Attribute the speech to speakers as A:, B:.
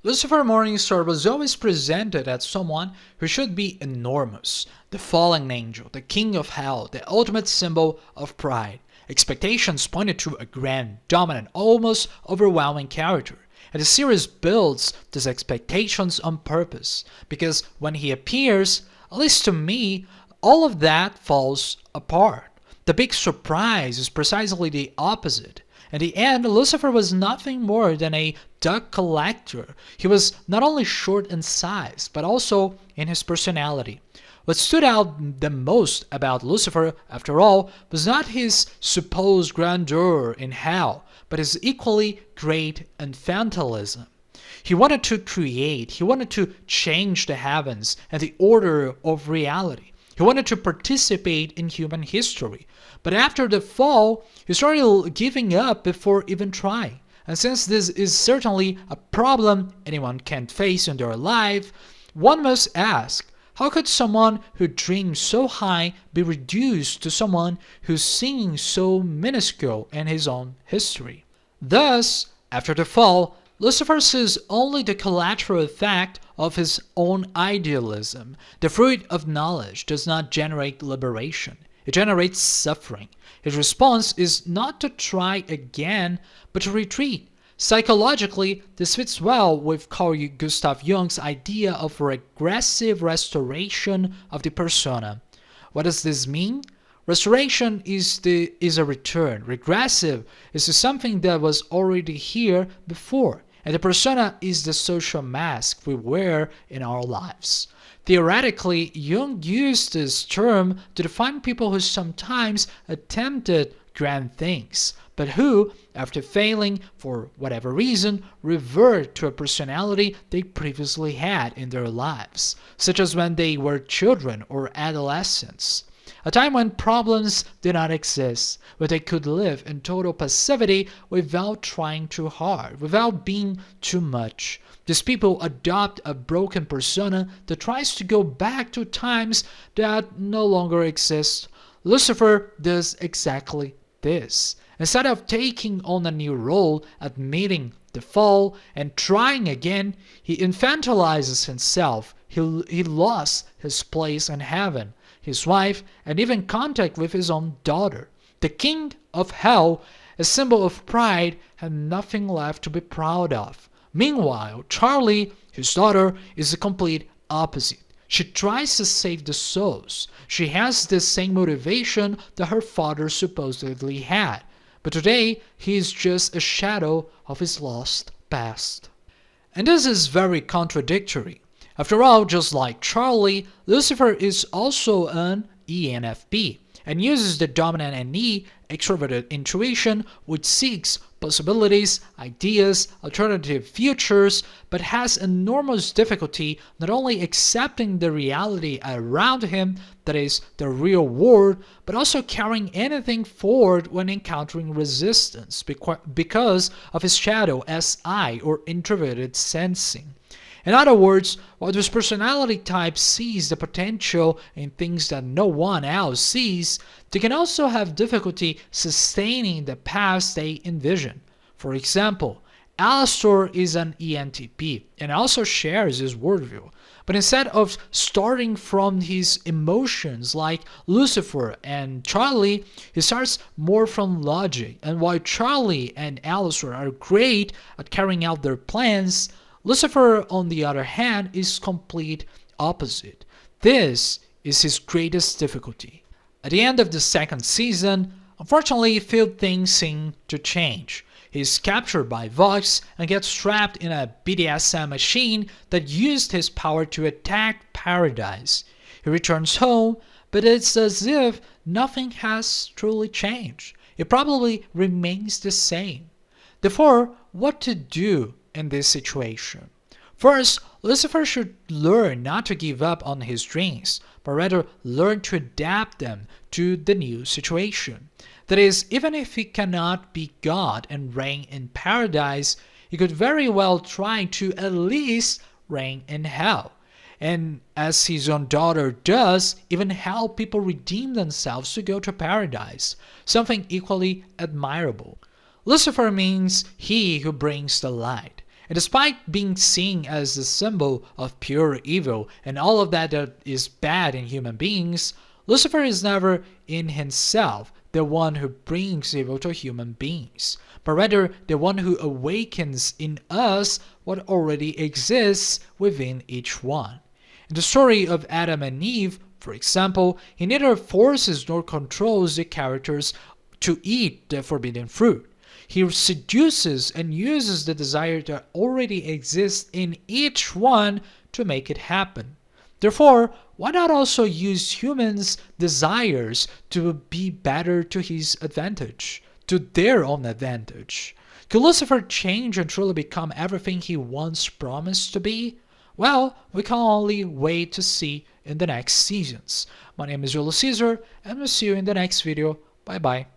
A: Lucifer Morningstar was always presented as someone who should be enormous, the fallen angel, the king of hell, the ultimate symbol of pride. Expectations pointed to a grand, dominant, almost overwhelming character. And the series builds these expectations on purpose, because when he appears, at least to me, all of that falls apart. The big surprise is precisely the opposite. In the end, Lucifer was nothing more than a duck collector. He was not only short in size, but also in his personality. What stood out the most about Lucifer, after all, was not his supposed grandeur in hell, but his equally great infantilism. He wanted to create, he wanted to change the heavens and the order of reality. He wanted to participate in human history. But after the fall, he started giving up before even trying. And since this is certainly a problem anyone can face in their life, one must ask, how could someone who dreams so high be reduced to someone who seems so minuscule in his own history? Thus, after the fall, Lucifer sees only the collateral effect of his own idealism. The fruit of knowledge does not generate liberation. It generates suffering. His response is not to try again, but to retreat. Psychologically, this fits well with Carl Gustav Jung's idea of regressive restoration of the persona. What does this mean? Restoration is a return. Regressive is to something that was already here before. And the persona is the social mask we wear in our lives. Theoretically, Jung used this term to define people who sometimes attempted grand things, but who, after failing for whatever reason, revert to a personality they previously had in their lives, such as when they were children or adolescents. A time when problems did not exist, where they could live in total passivity without trying too hard, without being too much. These people adopt a broken persona that tries to go back to times that no longer exist. Lucifer does exactly this. Instead of taking on a new role, admitting the fall, and trying again, he infantilizes himself. He lost his place in heaven, his wife, and even contact with his own daughter. The king of hell, a symbol of pride, had nothing left to be proud of. Meanwhile, Charlie, his daughter, is the complete opposite. She tries to save the souls. She has the same motivation that her father supposedly had. But today, he is just a shadow of his lost past. And this is very contradictory. After all, just like Charlie, Lucifer is also an ENFP and uses the dominant NE, extroverted intuition, which seeks possibilities, ideas, alternative futures, but has enormous difficulty not only accepting the reality around him, that is, the real world, but also carrying anything forward when encountering resistance because of his shadow SI, or introverted sensing. In other words, while this personality type sees the potential in things that no one else sees, they can also have difficulty sustaining the paths they envision. For example, Alastor is an ENTP and also shares his worldview. But instead of starting from his emotions like Lucifer and Charlie, he starts more from logic. And while Charlie and Alastor are great at carrying out their plans, Lucifer, on the other hand, is complete opposite. This is his greatest difficulty. At the end of the second season, unfortunately, few things seem to change. He is captured by Vox and gets trapped in a BDSM machine that used his power to attack Paradise. He returns home, but it's as if nothing has truly changed. It probably remains the same. Therefore, what to do in this situation? First, Lucifer should learn not to give up on his dreams, but rather learn to adapt them to the new situation. That is, even if he cannot be God and reign in paradise, he could very well try to at least reign in hell. And as his own daughter does, even help people redeem themselves to go to paradise, something equally admirable. Lucifer means he who brings the light. And despite being seen as the symbol of pure evil and all of that is bad in human beings, Lucifer is never in himself the one who brings evil to human beings, but rather the one who awakens in us what already exists within each one. In the story of Adam and Eve, for example, he neither forces nor controls the characters to eat the forbidden fruit. He seduces and uses the desire that already exists in each one to make it happen. Therefore, why not also use humans' desires to be better to his advantage, to their own advantage? Could Lucifer change and truly become everything he once promised to be? Well, we can only wait to see in the next seasons. My name is Julius Caesar, and we'll see you in the next video. Bye bye.